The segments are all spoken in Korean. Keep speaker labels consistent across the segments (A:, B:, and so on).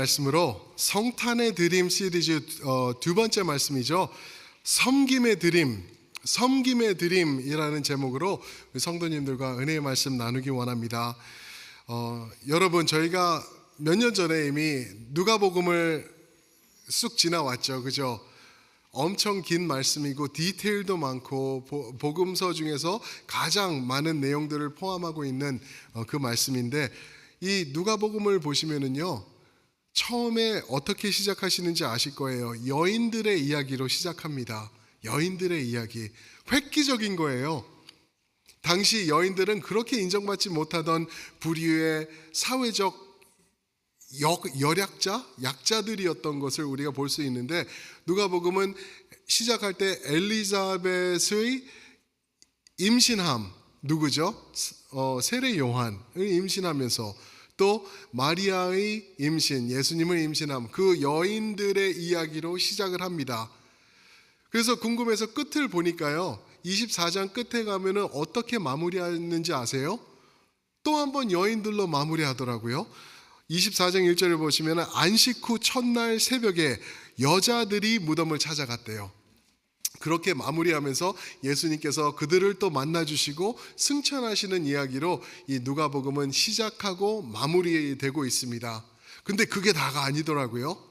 A: 말씀으로 성탄의 드림 시리즈 두 번째 말씀이죠. 섬김의 드림이라는 제목으로 성도님들과 은혜의 말씀 나누기 원합니다. 여러분, 저희가 몇 년 전에 이미 누가복음을 쑥 지나왔죠, 그죠? 엄청 긴 말씀이고 디테일도 많고 복음서 중에서 가장 많은 내용들을 포함하고 있는 그 말씀인데, 이 누가복음을 보시면은요, 처음에 어떻게 시작하시는지 아실 거예요. 여인들의 이야기로 시작합니다. 여인들의 이야기. 획기적인 거예요. 당시 여인들은 그렇게 인정받지 못하던 부류의 사회적 약자들이었던 것을 우리가 볼 수 있는데, 누가복음은 시작할 때 엘리자벳의 임신함, 누구죠? 세례 요한을 임신하면서, 또 마리아의 임신, 예수님을 임신함, 그 여인들의 이야기로 시작을 합니다. 그래서 궁금해서 끝을 보니까요, 24장 끝에 가면은 어떻게 마무리하는지 아세요? 또 한 번 여인들로 마무리하더라고요. 24장 1절을 보시면 안식 후 첫날 새벽에 여자들이 무덤을 찾아갔대요. 그렇게 마무리하면서 예수님께서 그들을 또 만나주시고 승천하시는 이야기로 이 누가복음은 시작하고 마무리되고 있습니다. 근데 그게 다가 아니더라고요.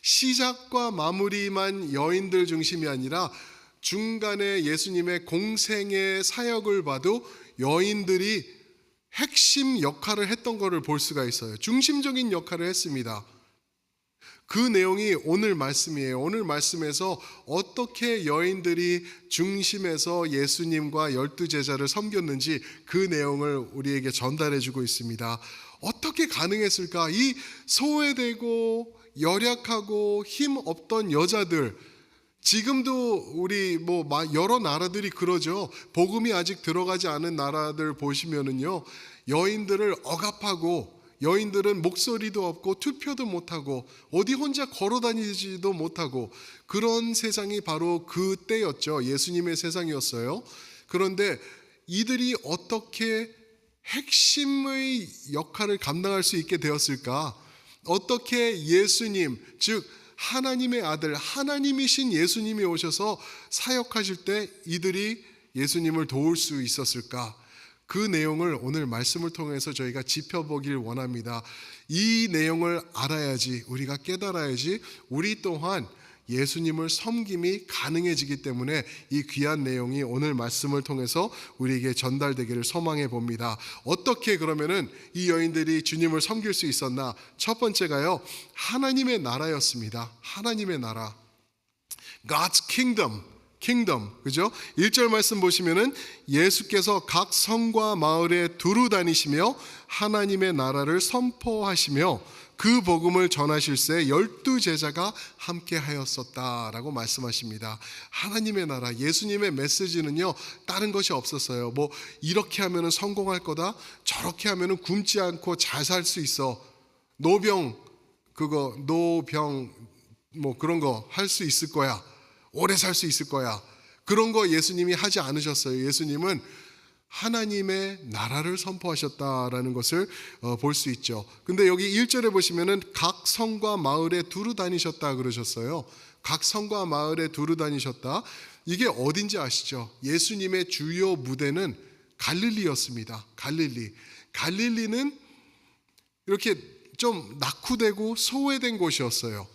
A: 시작과 마무리만 여인들 중심이 아니라 중간에 예수님의 공생의 사역을 봐도 여인들이 핵심 역할을 했던 것을 볼 수가 있어요. 중심적인 역할을 했습니다. 그 내용이 오늘 말씀이에요. 오늘 말씀에서 어떻게 여인들이 중심에서 예수님과 12제자를 섬겼는지 그 내용을 우리에게 전달해 주고 있습니다. 어떻게 가능했을까? 이 소외되고 열약하고 힘 없던 여자들, 지금도 우리 여러 나라들이 그러죠. 복음이 아직 들어가지 않은 나라들 보시면은요, 여인들을 억압하고, 여인들은 목소리도 없고 투표도 못하고 어디 혼자 걸어다니지도 못하고, 그런 세상이 바로 그때였죠. 예수님의 세상이었어요. 그런데 이들이 어떻게 핵심의 역할을 감당할 수 있게 되었을까? 어떻게 예수님, 즉 하나님의 아들, 하나님이신 예수님이 오셔서 사역하실 때 이들이 예수님을 도울 수 있었을까? 그 내용을 오늘 말씀을 통해서 저희가 짚어보길 원합니다. 이 내용을 알아야지, 우리가 깨달아야지 우리 또한 예수님을 섬김이 가능해지기 때문에 이 귀한 내용이 오늘 말씀을 통해서 우리에게 전달되기를 소망해 봅니다. 어떻게 그러면은 이 여인들이 주님을 섬길 수 있었나? 첫 번째가요, 하나님의 나라였습니다. 하나님의 나라, God's kingdom, 그죠? 1절 말씀 보시면은 예수께서 각 성과 마을에 두루 다니시며 하나님의 나라를 선포하시며 그 복음을 전하실새 12제자가 함께 하였었다라고 말씀하십니다. 하나님의 나라, 예수님의 메시지는요, 다른 것이 없었어요. 이렇게 하면은 성공할 거다, 저렇게 하면은 굶지 않고 잘 살 수 있어, 노병 그런 거 할 수 있을 거야, 오래 살 수 있을 거야, 그런 거 예수님이 하지 않으셨어요. 예수님은 하나님의 나라를 선포하셨다라는 것을 볼 수 있죠. 근데 여기 1절에 보시면은 각 성과 마을에 두루 다니셨다 그러셨어요. 각 성과 마을에 두루 다니셨다. 이게 어딘지 아시죠? 예수님의 주요 무대는 갈릴리였습니다. 갈릴리는 이렇게 좀 낙후되고 소외된 곳이었어요.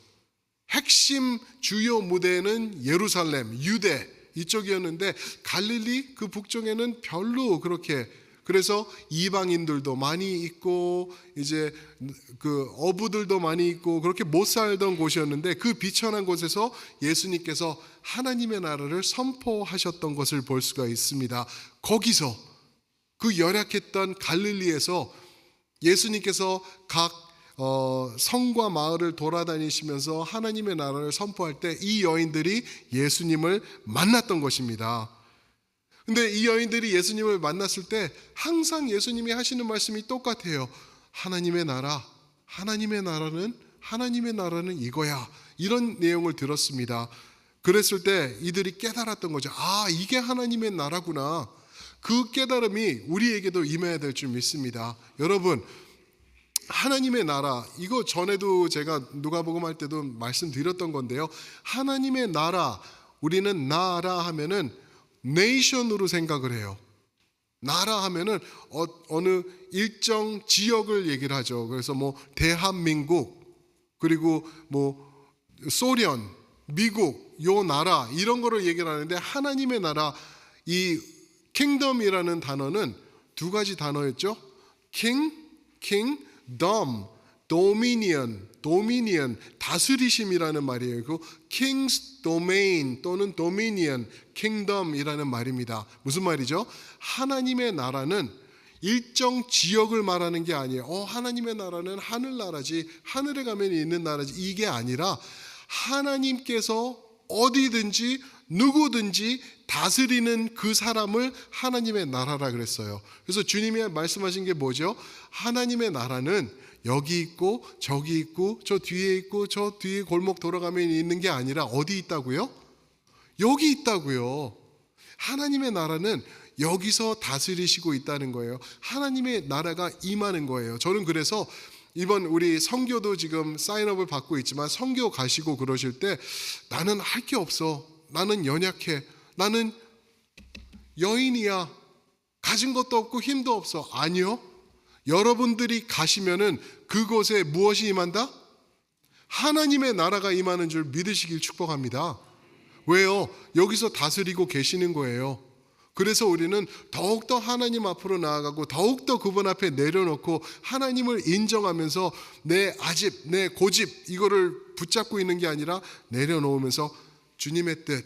A: 핵심 주요 무대는 예루살렘, 유대 이쪽이었는데, 갈릴리 그 북쪽에는 별로 그렇게, 그래서 이방인들도 많이 있고 이제 그 어부들도 많이 있고 그렇게 못 살던 곳이었는데, 그 비천한 곳에서 예수님께서 하나님의 나라를 선포하셨던 것을 볼 수가 있습니다. 거기서 그 열약했던 갈릴리에서 예수님께서 각 성과 마을을 돌아다니시면서 하나님의 나라를 선포할 때 이 여인들이 예수님을 만났던 것입니다. 근데 이 여인들이 예수님을 만났을 때 항상 예수님이 하시는 말씀이 똑같아요. 하나님의 나라는 이거야, 이런 내용을 들었습니다. 그랬을 때 이들이 깨달았던 거죠. 아, 이게 하나님의 나라구나. 그 깨달음이 우리에게도 임해야 될 줄 믿습니다. 여러분, 하나님의 나라, 이거 전에도 제가 누가복음 할 때도 말씀드렸던 건데요. 하나님의 나라, 우리는 나라 하면은 네이션으로 생각을 해요. 나라 하면은 어느 일정 지역을 얘기를 하죠. 그래서 뭐 대한민국, 그리고 뭐 소련, 미국, 요 나라 이런 거를 얘기를 하는데, 하나님의 나라, 이 킹덤이라는 단어는 두 가지 단어였죠. 킹덤, 도미니언, 다스리심이라는 말이에요. 그 king's domain 또는 dominion, kingdom이라는 말입니다. 무슨 말이죠? 하나님의 나라는 일정 지역을 말하는 게 아니에요. 하나님의 나라는 하늘나라지, 하늘에 가면 있는 나라지, 이게 아니라 하나님께서 어디든지 누구든지 다스리는 그 사람을 하나님의 나라라 그랬어요. 그래서 주님이 말씀하신 게 뭐죠? 하나님의 나라는 여기 있고 저기 있고 저 뒤에 있고 저 뒤에 골목 돌아가면 있는 게 아니라 어디 있다고요? 여기 있다고요. 하나님의 나라는 여기서 다스리시고 있다는 거예요. 하나님의 나라가 임하는 거예요. 저는 그래서 이번 우리 선교도 지금 사인업을 받고 있지만, 선교 가시고 그러실 때 나는 할 게 없어, 나는 연약해, 나는 여인이야, 가진 것도 없고 힘도 없어. 아니요, 여러분들이 가시면은 그곳에 무엇이 임한다? 하나님의 나라가 임하는 줄 믿으시길 축복합니다. 왜요? 여기서 다스리고 계시는 거예요. 그래서 우리는 더욱더 하나님 앞으로 나아가고 더욱더 그분 앞에 내려놓고 하나님을 인정하면서 내 아집, 내 고집 이거를 붙잡고 있는 게 아니라 내려놓으면서 주님의 뜻,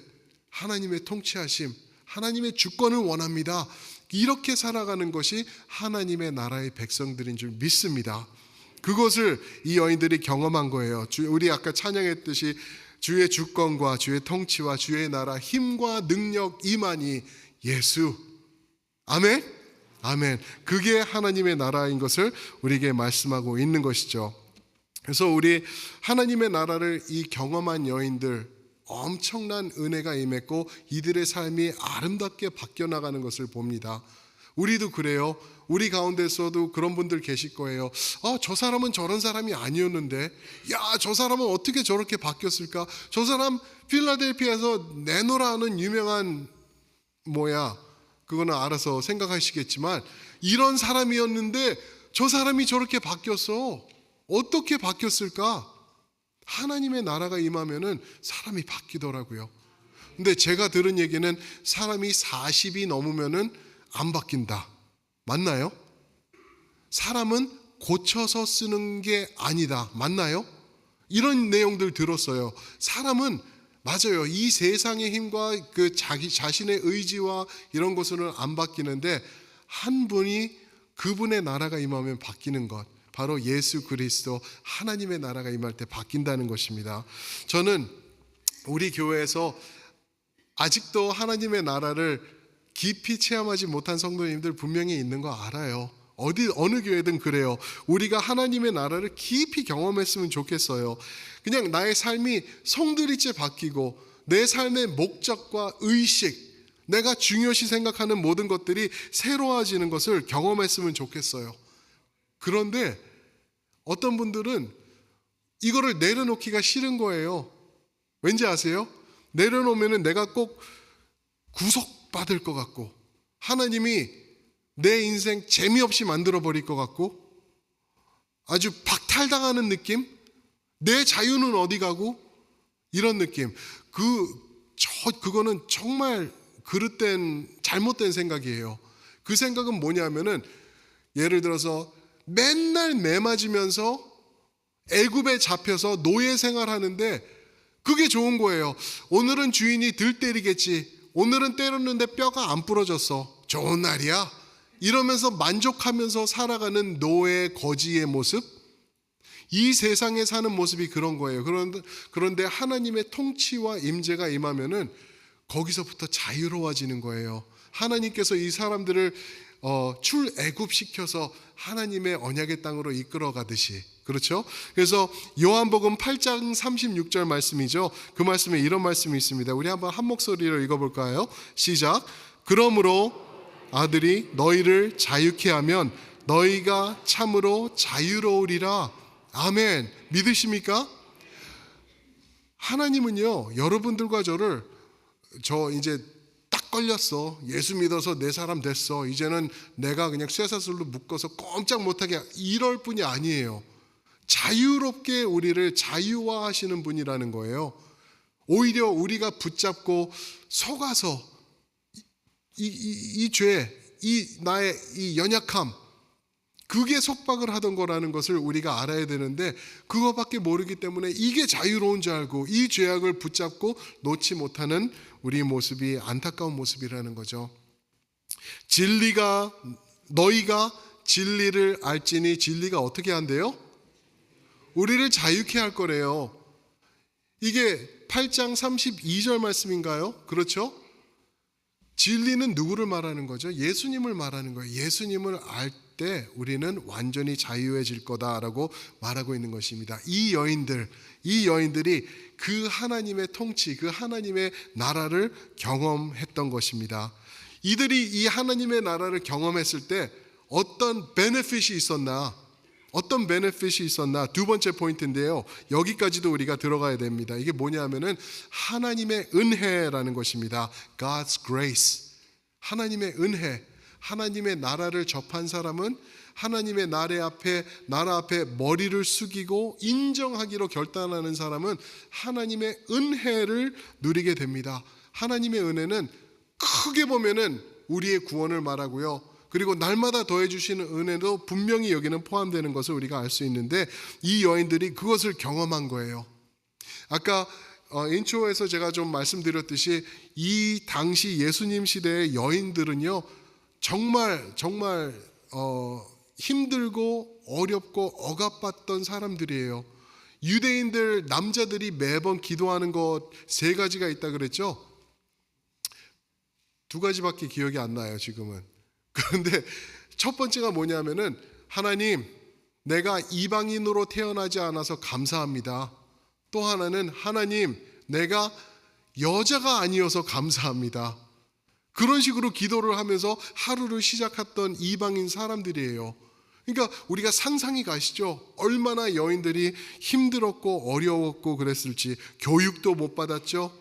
A: 하나님의 통치하심, 하나님의 주권을 원합니다. 이렇게 살아가는 것이 하나님의 나라의 백성들인 줄 믿습니다. 그것을 이 여인들이 경험한 거예요. 우리 아까 찬양했듯이 주의 주권과 주의 통치와 주의 나라, 힘과 능력 임하니 예수. 아멘? 아멘. 그게 하나님의 나라인 것을 우리에게 말씀하고 있는 것이죠. 그래서 우리 하나님의 나라를 이 경험한 여인들, 엄청난 은혜가 임했고 이들의 삶이 아름답게 바뀌어 나가는 것을 봅니다. 우리도 그래요. 우리 가운데서도 그런 분들 계실 거예요. 저 사람은 저런 사람이 아니었는데, 저 사람은 어떻게 저렇게 바뀌었을까? 저 사람 필라델피아에서 내노라 하는 유명한 그거는 알아서 생각하시겠지만, 이런 사람이었는데 저 사람이 저렇게 바뀌었어. 어떻게 바뀌었을까? 하나님의 나라가 임하면은 사람이 바뀌더라고요. 근데 제가 들은 얘기는 사람이 40이 넘으면은 안 바뀐다. 맞나요? 사람은 고쳐서 쓰는 게 아니다. 맞나요? 이런 내용들 들었어요. 사람은 맞아요. 이 세상의 힘과 그 자기 자신의 의지와 이런 것은 안 바뀌는데, 한 분이 그분의 나라가 임하면 바뀌는 것, 바로 예수 그리스도 하나님의 나라가 임할 때 바뀐다는 것입니다. 저는 우리 교회에서 아직도 하나님의 나라를 깊이 체험하지 못한 성도님들 분명히 있는 거 알아요. 어느 교회든 그래요. 우리가 하나님의 나라를 깊이 경험했으면 좋겠어요. 그냥 나의 삶이 송두리째 바뀌고 내 삶의 목적과 의식, 내가 중요시 생각하는 모든 것들이 새로워지는 것을 경험했으면 좋겠어요. 그런데 어떤 분들은 이거를 내려놓기가 싫은 거예요. 왠지 아세요? 내려놓으면 내가 꼭 구속받을 것 같고, 하나님이 내 인생 재미없이 만들어버릴 것 같고, 아주 박탈당하는 느낌? 내 자유는 어디 가고? 이런 느낌. 그거는 정말 그릇된 잘못된 생각이에요. 그 생각은 뭐냐면은, 예를 들어서 맨날 매 맞으면서 애굽에 잡혀서 노예 생활하는데 그게 좋은 거예요. 오늘은 주인이 들 때리겠지, 오늘은 때렸는데 뼈가 안 부러졌어, 좋은 날이야, 이러면서 만족하면서 살아가는 노예 거지의 모습, 이 세상에 사는 모습이 그런 거예요. 그런데 하나님의 통치와 임재가 임하면은 거기서부터 자유로워지는 거예요. 하나님께서 이 사람들을 출애굽시켜서 하나님의 언약의 땅으로 이끌어 가듯이. 그렇죠? 그래서 요한복음 8장 36절 말씀이죠. 그 말씀에 이런 말씀이 있습니다. 우리 한번 한 목소리로 읽어볼까요? 시작. 그러므로 아들이 너희를 자유케 하면 너희가 참으로 자유로우리라. 아멘. 믿으십니까? 하나님은요, 여러분들과 저를 저 이제 딱 걸렸어, 예수 믿어서 내 사람 됐어, 이제는 내가 그냥 쇠사슬로 묶어서 꼼짝 못하게, 이럴 분이 아니에요. 자유롭게 우리를 자유화하시는 분이라는 거예요. 오히려 우리가 붙잡고 속아서 이 죄, 나의 이 연약함, 그게 속박을 하던 거라는 것을 우리가 알아야 되는데, 그거밖에 모르기 때문에 이게 자유로운 줄 알고 이 죄악을 붙잡고 놓지 못하는 우리 모습이 안타까운 모습이라는 거죠. 너희가 진리를 알지니, 진리가 어떻게 한대요? 우리를 자유케 할 거래요. 이게 8장 32절 말씀인가요? 그렇죠? 진리는 누구를 말하는 거죠? 예수님을 말하는 거예요. 예수님을 알 때 우리는 완전히 자유해질 거다라고 말하고 있는 것입니다. 이 여인들이 그 하나님의 통치, 그 하나님의 나라를 경험했던 것입니다. 이들이 이 하나님의 나라를 경험했을 때 어떤 베네핏이 있었나? 두 번째 포인트인데요. 여기까지도 우리가 들어가야 됩니다. 이게 뭐냐면은 하나님의 은혜라는 것입니다. God's grace. 하나님의 은혜. 하나님의 나라를 접한 사람은 하나님의 나라 앞에 머리를 숙이고 인정하기로 결단하는 사람은 하나님의 은혜를 누리게 됩니다. 하나님의 은혜는 크게 보면은 우리의 구원을 말하고요. 그리고 날마다 더해 주시는 은혜도 분명히 여기는 포함되는 것을 우리가 알 수 있는데, 이 여인들이 그것을 경험한 거예요. 아까 인트로에서 제가 좀 말씀드렸듯이 이 당시 예수님 시대의 여인들은요, 정말 힘들고 어렵고 억압받던 사람들이에요. 유대인들 남자들이 매번 기도하는 것 3가지가 있다 그랬죠? 2가지밖에 기억이 안 나요, 지금은. 그런데 첫 번째가 뭐냐면은, 하나님, 내가 이방인으로 태어나지 않아서 감사합니다. 또 하나는, 하나님, 내가 여자가 아니어서 감사합니다. 그런 식으로 기도를 하면서 하루를 시작했던 이방인 사람들이에요. 그러니까 우리가 상상이 가시죠? 얼마나 여인들이 힘들었고 어려웠고 그랬을지. 교육도 못 받았죠.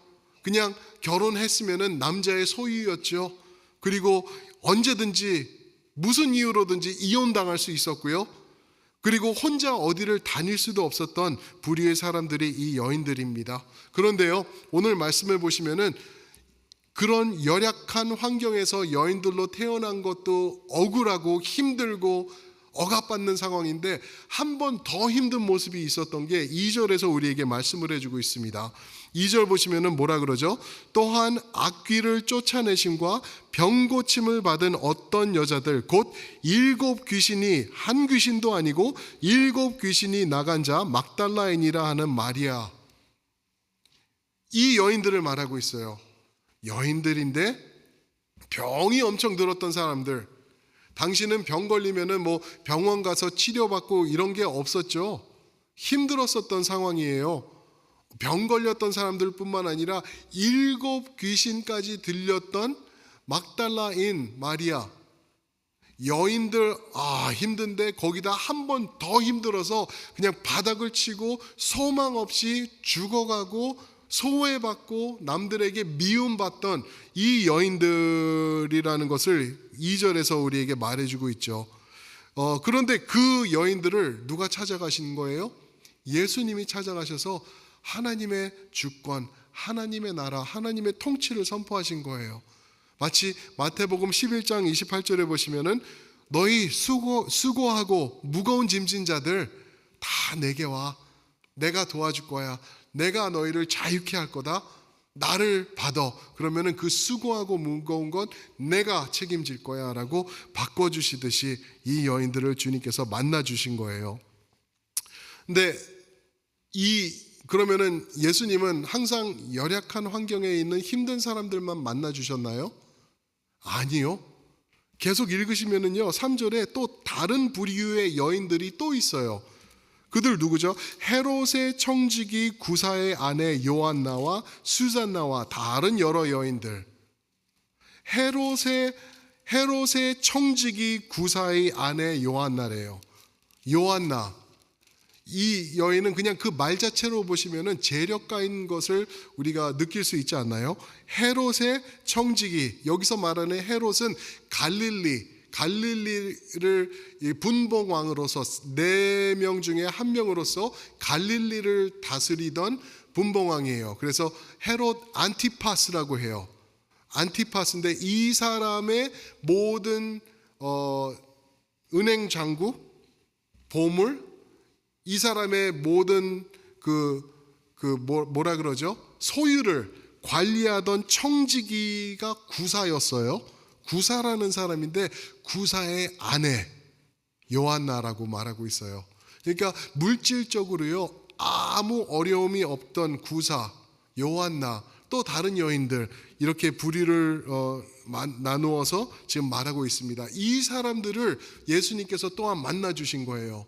A: 그냥 결혼했으면은 남자의 소유였죠. 그리고 언제든지 무슨 이유로든지 이혼당할 수 있었고요. 그리고 혼자 어디를 다닐 수도 없었던 불의의 사람들이 이 여인들입니다. 그런데요, 오늘 말씀을 보시면은 그런 열악한 환경에서 여인들로 태어난 것도 억울하고 힘들고 억압받는 상황인데, 한 번 더 힘든 모습이 있었던 게 2절에서 우리에게 말씀을 해주고 있습니다. 2절 보시면은 뭐라 그러죠? 또한 악귀를 쫓아내심과 병고침을 받은 어떤 여자들, 곧 7 귀신이, 한 귀신도 아니고 7 귀신이 나간 자 막달라인이라 하는 마리아, 이 여인들을 말하고 있어요. 여인들인데 병이 엄청 들었던 사람들. 당신은 병 걸리면은 뭐 병원 가서 치료받고 이런 게 없었죠. 힘들었었던 상황이에요. 병 걸렸던 사람들뿐만 아니라 7 귀신까지 들렸던 막달라인 마리아. 여인들 힘든데 거기다 한 번 더 힘들어서 그냥 바닥을 치고 소망 없이 죽어가고 소외받고 남들에게 미움받던 이 여인들이라는 것을 2절에서 우리에게 말해주고 있죠. 그런데 그 여인들을 누가 찾아가신 거예요? 예수님이 찾아가셔서 하나님의 주권, 하나님의 나라, 하나님의 통치를 선포하신 거예요. 마치 마태복음 11장 28절에 보시면은, 너희 수고하고 무거운 짐진 자들 다 내게 와. 내가 도와줄 거야. 내가 너희를 자유케 할 거다. 나를 받아. 그러면은 그 수고하고 무거운 건 내가 책임질 거야 라고 바꿔주시듯이 이 여인들을 주님께서 만나주신 거예요. 근데 그러면은 예수님은 항상 열악한 환경에 있는 힘든 사람들만 만나주셨나요? 아니요. 계속 읽으시면은요, 3절에 또 다른 부류의 여인들이 또 있어요. 그들 누구죠? 헤롯의 청지기 구사의 아내 요한나와 수잔나와 다른 여러 여인들. 헤롯의 청지기 구사의 아내 요한나래요. 요한나. 이 여인은 그냥 그 말 자체로 보시면은 재력가인 것을 우리가 느낄 수 있지 않나요? 헤롯의 청지기. 여기서 말하는 헤롯은 갈릴리를 분봉왕으로서 4명 중에 1명으로서 갈릴리를 다스리던 분봉왕이에요. 그래서 헤롯 안티파스라고 해요. 안티파스인데 이 사람의 모든 은행 장구, 보물, 이 사람의 모든 뭐라 그러죠? 소유를 관리하던 청지기가 구사였어요. 구사라는 사람인데 구사의 아내 요한나라고 말하고 있어요. 그러니까 물질적으로요 아무 어려움이 없던 구사 요한나, 또 다른 여인들, 이렇게 부류를 나누어서 지금 말하고 있습니다. 이 사람들을 예수님께서 또한 만나 주신 거예요.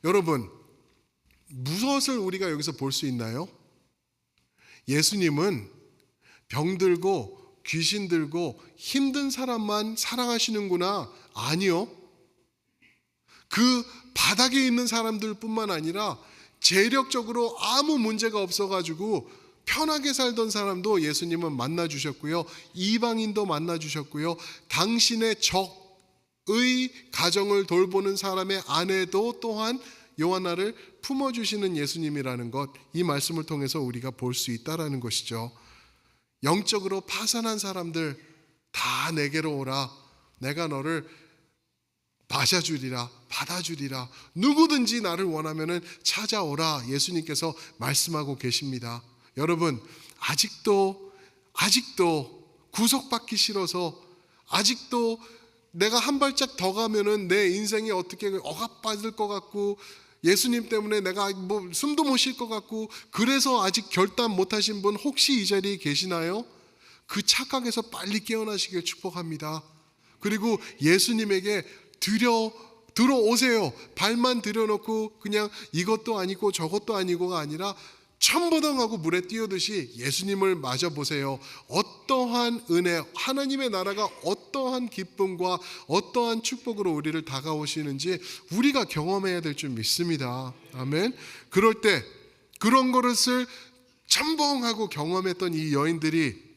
A: 여러분, 무엇을 우리가 여기서 볼 수 있나요? 예수님은 병들고 귀신 들고 힘든 사람만 사랑하시는구나. 아니요. 그 바닥에 있는 사람들뿐만 아니라 재력적으로 아무 문제가 없어가지고 편하게 살던 사람도 예수님은 만나 주셨고요. 이방인도 만나 주셨고요. 당신의 적의 가정을 돌보는 사람의 아내도 또한 요한나를 품어주시는 예수님이라는 것, 이 말씀을 통해서 우리가 볼 수 있다라는 것이죠. 영적으로 파산한 사람들 다 내게로 오라. 내가 너를 맞아주리라, 받아주리라. 누구든지 나를 원하면은 찾아오라. 예수님께서 말씀하고 계십니다. 여러분, 아직도 구속받기 싫어서, 아직도 내가 한 발짝 더 가면은 내 인생이 어떻게 억압받을 것 같고, 예수님 때문에 내가 숨도 못 쉴 것 같고, 그래서 아직 결단 못 하신 분 혹시 이 자리에 계시나요? 그 착각에서 빨리 깨어나시길 축복합니다. 그리고 예수님에게 들어오세요. 발만 들여놓고 그냥 이것도 아니고 저것도 아니고가 아니라 천버덩하고 물에 뛰어듯이 예수님을 맞아보세요. 어떠한 은혜, 하나님의 나라가 어떠한 기쁨과 어떠한 축복으로 우리를 다가오시는지 우리가 경험해야 될 줄 믿습니다. 아멘. 그럴 때 그런 것을 천벙하고 경험했던 이 여인들이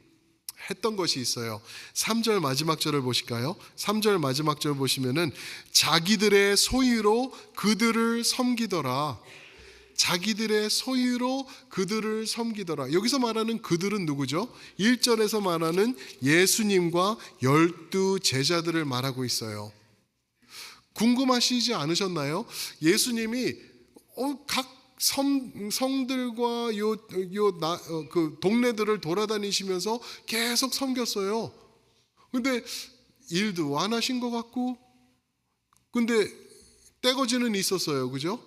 A: 했던 것이 있어요. 3절 마지막 절을 보실까요? 3절 마지막 절 보시면은 자기들의 소유로 그들을 섬기더라. 자기들의 소유로 그들을 섬기더라. 여기서 말하는 그들은 누구죠? 1절에서 말하는 예수님과 12 제자들을 말하고 있어요. 궁금하시지 않으셨나요? 예수님이 각 성들과 그 동네들을 돌아다니시면서 계속 섬겼어요. 근데 일도 안 하신 것 같고, 근데 떼거지는 있었어요. 그죠?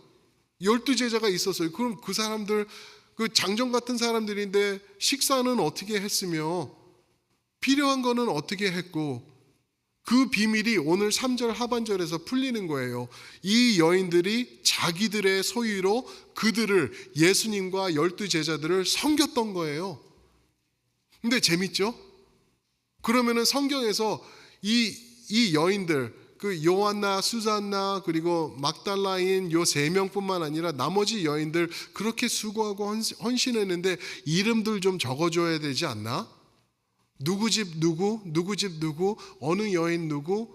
A: 12 제자가 있었어요. 그럼 그 사람들, 그 장정 같은 사람들인데 식사는 어떻게 했으며 필요한 거는 어떻게 했고, 그 비밀이 오늘 3절 하반절에서 풀리는 거예요. 이 여인들이 자기들의 소유로 그들을, 예수님과 12 제자들을 섬겼던 거예요. 근데 재밌죠? 그러면은 성경에서 이 여인들, 그 요한나, 수잔나, 그리고 막달라인 요 3명뿐만 아니라 나머지 여인들 그렇게 수고하고 헌신했는데 이름들 좀 적어줘야 되지 않나? 누구 집 누구, 누구 집 누구, 어느 여인 누구,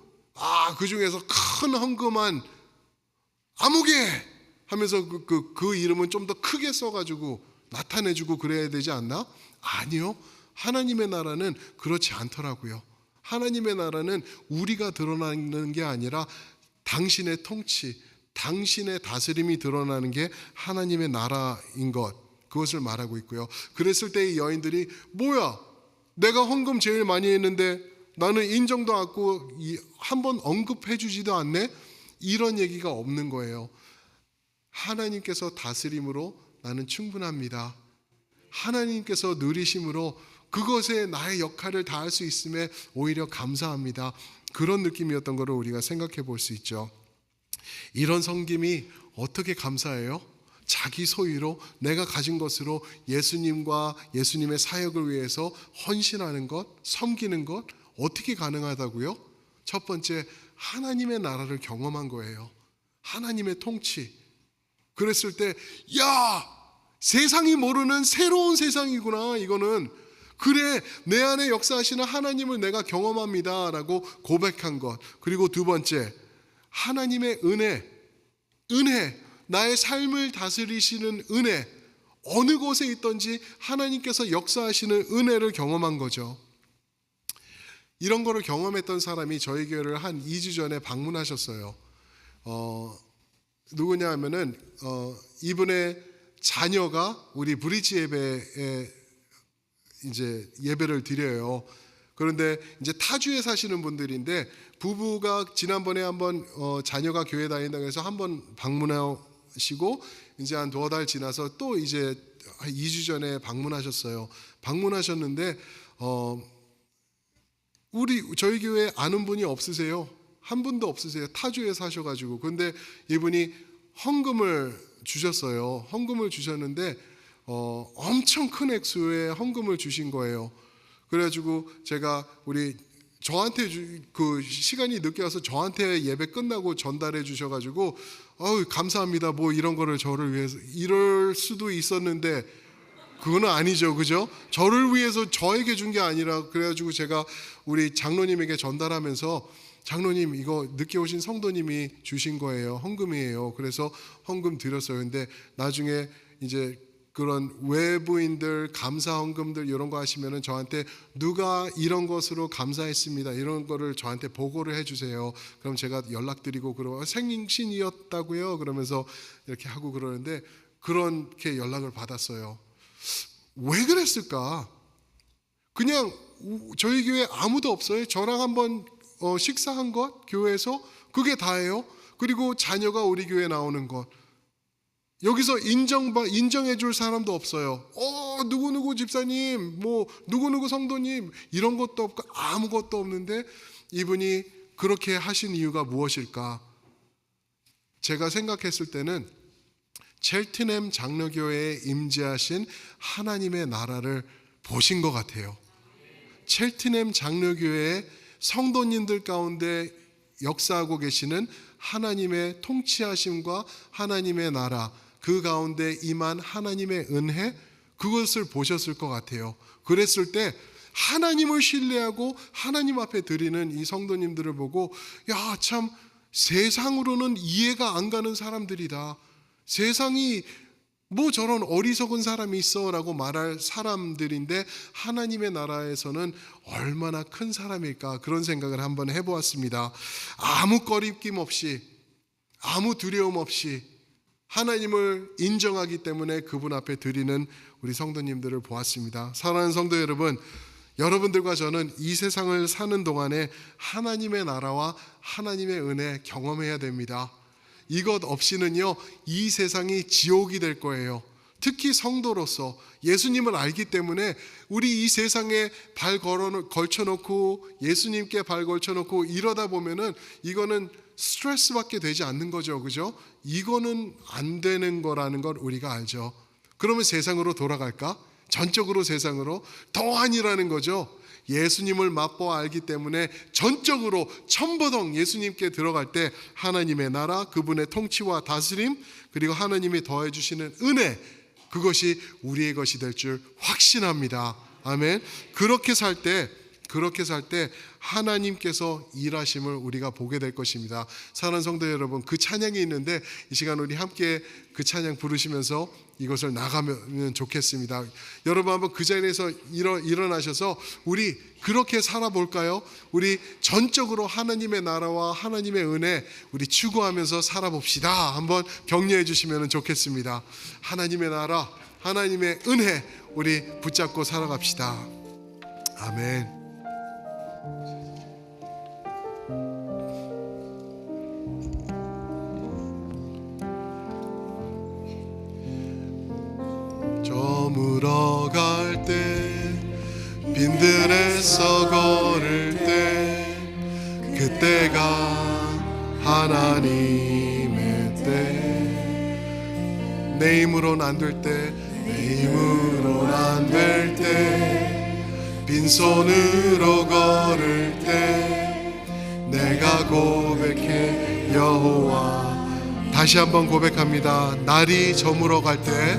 A: 그 중에서 큰 헌금한 아무개 하면서 그 이름은 좀 더 크게 써가지고 나타내주고 그래야 되지 않나? 아니요. 하나님의 나라는 그렇지 않더라고요. 하나님의 나라는 우리가 드러나는 게 아니라 당신의 통치, 당신의 다스림이 드러나는 게 하나님의 나라인 것, 그것을 말하고 있고요. 그랬을 때 이 여인들이 뭐야? 내가 헌금 제일 많이 했는데 나는 인정도 않고 한번 언급해 주지도 않네? 이런 얘기가 없는 거예요. 하나님께서 다스림으로 나는 충분합니다. 하나님께서 누리심으로 그것에 나의 역할을 다할 수 있음에 오히려 감사합니다. 그런 느낌이었던 것을 우리가 생각해 볼 수 있죠. 이런 섬김이 어떻게 감사해요? 자기 소유로 내가 가진 것으로 예수님과 예수님의 사역을 위해서 헌신하는 것, 섬기는 것, 어떻게 가능하다고요? 첫 번째, 하나님의 나라를 경험한 거예요. 하나님의 통치. 그랬을 때, 야, 세상이 모르는 새로운 세상이구나. 이거는 그래, 내 안에 역사하시는 하나님을 내가 경험합니다 라고 고백한 것. 그리고 두 번째, 하나님의 은혜, 나의 삶을 다스리시는 은혜, 어느 곳에 있든지 하나님께서 역사하시는 은혜를 경험한 거죠. 이런 거를 경험했던 사람이 저희 교회를 한 2주 전에 방문하셨어요. 누구냐 하면은 이분의 자녀가 우리 브리지 예배에 이제 예배를 드려요. 그런데 이제 타주에 사시는 분들인데 부부가 지난번에 한번 자녀가 교회 다닌다고 해서 한번 방문하시고 이제 한 2달 지나서 또 이제 2주 전에 방문하셨어요. 방문하셨는데 저희 교회에 아는 분이 없으세요? 한 분도 없으세요. 타주에 사셔가지고. 근데 이분이 헌금을 주셨어요. 헌금을 주셨는데 엄청 큰 액수의 헌금을 주신 거예요. 그래가지고 제가 저한테 그 시간이 늦게 와서 저한테 예배 끝나고 전달해 주셔가지고 감사합니다. 뭐 이런 거를 저를 위해서 이럴 수도 있었는데 그거는 아니죠, 그죠? 저를 위해서 저에게 준 게 아니라 그래가지고 제가 우리 장로님에게 전달하면서 장로님 이거 늦게 오신 성도님이 주신 거예요. 헌금이에요. 그래서 헌금 드렸어요. 근데 나중에 이제 그런 외부인들 감사 헌금들 이런 거 하시면은 저한테 누가 이런 것으로 감사했습니다. 이런 거를 저한테 보고를 해주세요. 그럼 제가 연락드리고 그러고 생신이었다고요. 그러면서 이렇게 하고 그러는데 그렇게 연락을 받았어요. 왜 그랬을까? 그냥 저희 교회 아무도 없어요. 저랑 한번 식사한 것 교회에서 그게 다예요. 그리고 자녀가 우리 교회 나오는 것. 여기서 인정해 줄 사람도 없어요. 누구누구 집사님, 뭐 누구누구 성도님 이런 것도 없고 아무것도 없는데 이분이 그렇게 하신 이유가 무엇일까? 제가 생각했을 때는 첼트넴 장로교회에 임재하신 하나님의 나라를 보신 것 같아요. 첼트넴 장로교회의 성도님들 가운데 역사하고 계시는 하나님의 통치하심과 하나님의 나라, 그 가운데 임한 하나님의 은혜, 그것을 보셨을 것 같아요. 그랬을 때 하나님을 신뢰하고 하나님 앞에 드리는 이 성도님들을 보고 야, 참 세상으로는 이해가 안 가는 사람들이다. 세상이 뭐 저런 어리석은 사람이 있어 라고 말할 사람들인데 하나님의 나라에서는 얼마나 큰 사람일까, 그런 생각을 한번 해보았습니다. 아무 꺼리낌 없이 아무 두려움 없이 하나님을 인정하기 때문에 그분 앞에 드리는 우리 성도님들을 보았습니다. 사랑하는 성도 여러분, 여러분들과 저는 이 세상을 사는 동안에 하나님의 나라와 하나님의 은혜 경험해야 됩니다. 이것 없이는요, 이 세상이 지옥이 될 거예요. 특히 성도로서 예수님을 알기 때문에 우리 이 세상에 발 걸쳐놓고 예수님께 발 걸쳐놓고 이러다 보면은 이거는 스트레스밖에 되지 않는 거죠, 그죠? 이거는 안 되는 거라는 걸 우리가 알죠. 그러면 세상으로 돌아갈까? 전적으로 세상으로? 더 아니라는 거죠. 예수님을 맛보아 알기 때문에 전적으로 천버덩 예수님께 들어갈 때 하나님의 나라, 그분의 통치와 다스림, 그리고 하나님이 더해 주시는 은혜, 그것이 우리의 것이 될 줄 확신합니다. 아멘. 그렇게 살 때 하나님께서 일하심을 우리가 보게 될 것입니다. 사랑하는 성도 여러분, 그 찬양이 있는데 이 시간 우리 함께 그 찬양 부르시면서 이것을 나가면 좋겠습니다. 여러분 한번 그 자리에서 일어나셔서 우리 그렇게 살아볼까요? 우리 전적으로 하나님의 나라와 하나님의 은혜 우리 추구하면서 살아봅시다. 한번 격려해 주시면 좋겠습니다. 하나님의 나라, 하나님의 은혜 우리 붙잡고 살아갑시다. 아멘. 저물어 갈 때, 빈들에서 걸을 때, 그때가 하나님의 때. 내 힘으론 안 될 때, 내 힘으론 안 될 때, 빈손으로 걸을 때 내가 고백해 여호와. 다시 한번 고백합니다. 날이 저물어 갈 때,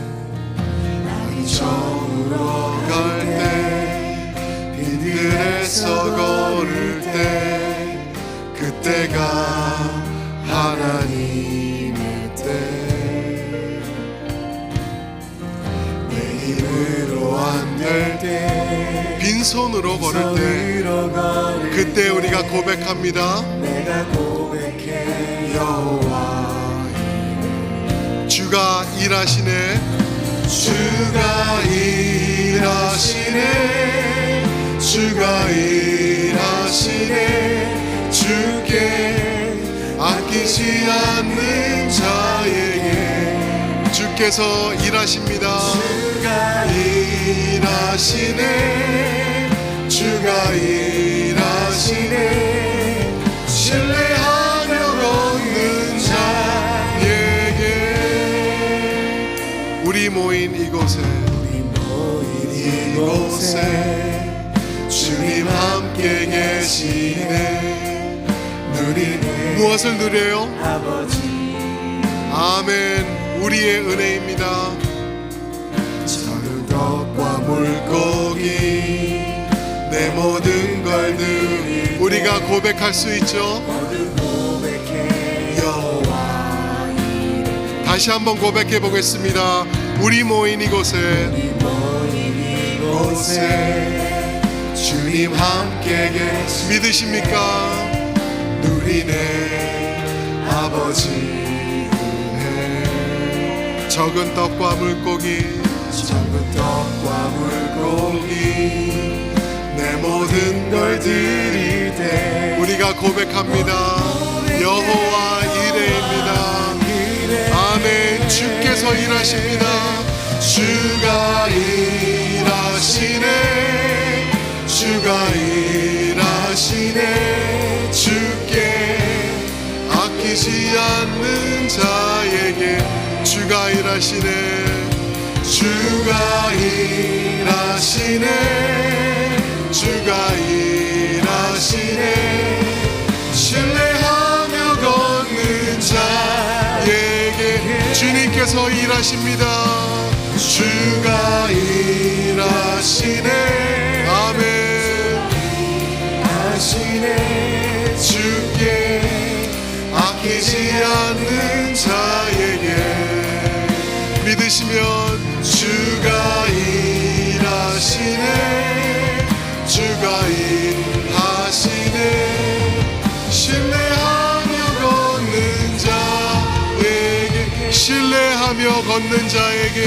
A: 날이 저물어 갈 때, 빈들에서 걸을 때, 그때가 하나님의 때. 내 힘으로 안 될 때, 빈손으로 걸을 때, 그때 우리가 고백합니다. 내가 고백해 여호와. 주가 일하시네, 주가 일하시네, 주가 일하시네. 주께 아끼지 않는 자에게 주께서 일하십니다. 주가 일하시네, 주가 일하시네. 신뢰하며 걷는 자에게. 우리 모인 이곳에, 주님 함께 계시네. 무엇을 누려요? 아버지. 아멘. 우리의 은혜입니다. 작은 떡과 물고기, 내 모든 걸 드리. 우리가 고백할 수 있죠. 여호와. 다시 한번 고백해 보겠습니다. 우리 모인 이곳에, 주님 함께 계시. 믿으십니까? 누리네 아버지 은혜. 적은 떡과 물고기, 적은 떡과 물고기, 내 모든 걸 드릴 때 우리가 고백합니다. 여호와 이레입니다. 아멘. 주께서 일하십니다. 주가 일하시네, 주가 일하시네. 주께 아끼지 않는 자에게 주가 일하시네, 주가 일하시네, 주가 일하시네. 신뢰하며 걷는 자에게 주님께서 일하십니다. 주가 일하시네. 아멘. 하시네. 주께 아끼지 않는 자에게 믿으시면 주가 일하시네, 주가 일하시네. 신뢰하며 걷는 자에게, 신뢰하며 걷는 자에게,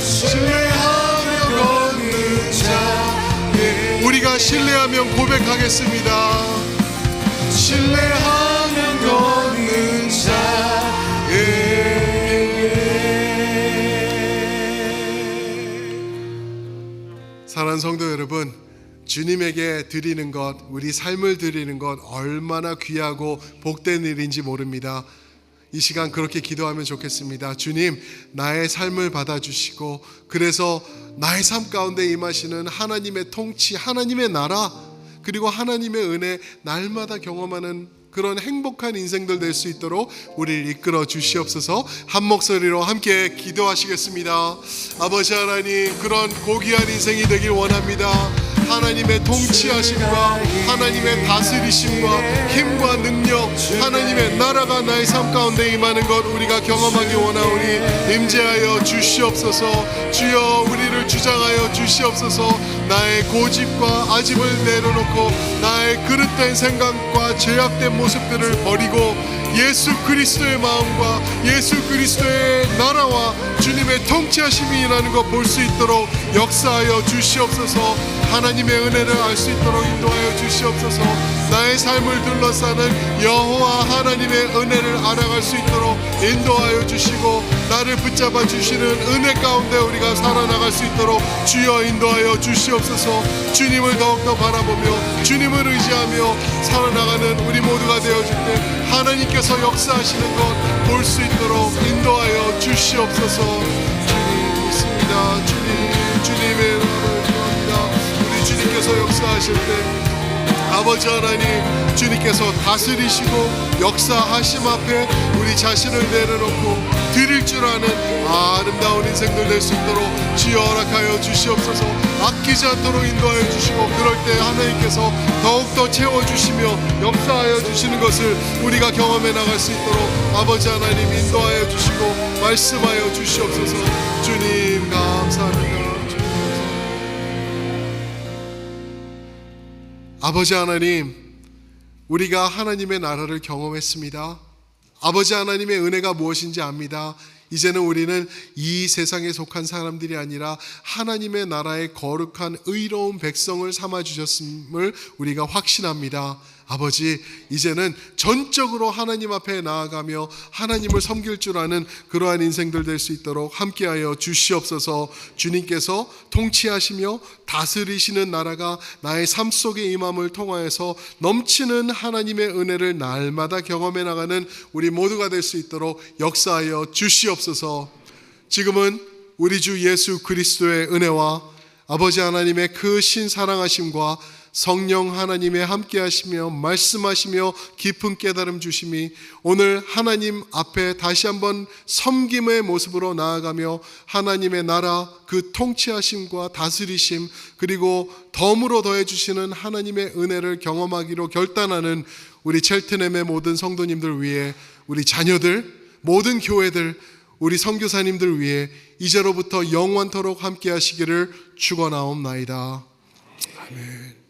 A: 신뢰하며 걷는 자에게. 우리가 신뢰하면 고백하겠습니다. 신뢰하며 걷는 자에게. 사랑하는 성도 여러분, 주님에게 드리는 것, 우리 삶을 드리는 것 얼마나 귀하고 복된 일인지 모릅니다. 이 시간 그렇게 기도하면 좋겠습니다. 주님, 나의 삶을 받아주시고, 그래서 나의 삶 가운데 임하시는 하나님의 통치, 하나님의 나라, 그리고 하나님의 은혜 날마다 경험하는 그런 행복한 인생들 될 수 있도록 우리를 이끌어 주시옵소서. 한 목소리로 함께 기도하시겠습니다. 아버지 하나님, 그런 고귀한 인생이 되길 원합니다. 하나님의 통치하심과 하나님의 다스리심과 힘과 능력, 하나님의 나라가 나의 삶 가운데 임하는 것 우리가 경험하기 원하오니 임재하여 주시옵소서. 주여, 우리를 주장하여 주시옵소서. 나의 고집과 아집을 내려놓고 나의 그릇된 생각과 죄악된 모습들을 버리고 예수 그리스도의 마음과 예수 그리스도의 나라와 주님의 통치하심이 일하는 것 볼 수 있도록 역사하여 주시옵소서. 하나님의 은혜를 알 수 있도록 인도하여 주시옵소서. 나의 삶을 둘러싸는 여호와 하나님의 은혜를 알아갈 수 있도록 인도하여 주시고, 나를 붙잡아 주시는 은혜 가운데 우리가 살아나갈 수 있도록 주여 인도하여 주시옵소서. 주님을 더욱더 바라보며 주님을 의지하며 살아나가는 우리 모두가 되어줄 때 하나님께서 역사하시는 것 볼 수 있도록 인도하여 주시옵소서. 주님 믿습니다. 주님의 이름을 기도합니다. 우리 주님 가운데서 역사하실 때 아버지 하나님, 주님께서 다스리시고 역사하심 앞에 우리 자신을 내려놓고 드릴 줄 아는 아름다운 인생들 될 수 있도록 주여 허락하여 주시옵소서. 아끼지 않도록 인도하여 주시고, 그럴 때 하나님께서 더욱더 채워주시며 역사하여 주시는 것을 우리가 경험해 나갈 수 있도록 아버지 하나님 인도하여 주시고 말씀하여 주시옵소서. 주님 감사합니다. 아버지 하나님, 우리가 하나님의 나라를 경험했습니다. 아버지 하나님의 은혜가 무엇인지 압니다. 이제는 우리는 이 세상에 속한 사람들이 아니라 하나님의 나라의 거룩한 의로운 백성을 삼아주셨음을 우리가 확신합니다. 아버지, 이제는 전적으로 하나님 앞에 나아가며 하나님을 섬길 줄 아는 그러한 인생들 될 수 있도록 함께하여 주시옵소서. 주님께서 통치하시며 다스리시는 나라가 나의 삶 속에 임함을 통하여서 넘치는 하나님의 은혜를 날마다 경험해 나가는 우리 모두가 될 수 있도록 역사하여 주시옵소서. 지금은 우리 주 예수 그리스도의 은혜와 아버지 하나님의 크신 사랑하심과 성령 하나님의 함께하시며 말씀하시며 깊은 깨달음 주심이 오늘 하나님 앞에 다시 한번 섬김의 모습으로 나아가며 하나님의 나라 그 통치하심과 다스리심, 그리고 덤으로 더해주시는 하나님의 은혜를 경험하기로 결단하는 우리 첼트넴의 모든 성도님들 위해, 우리 자녀들, 모든 교회들, 우리 선교사님들 위해 이제로부터 영원토록 함께하시기를 축원하옵나이다. 아멘.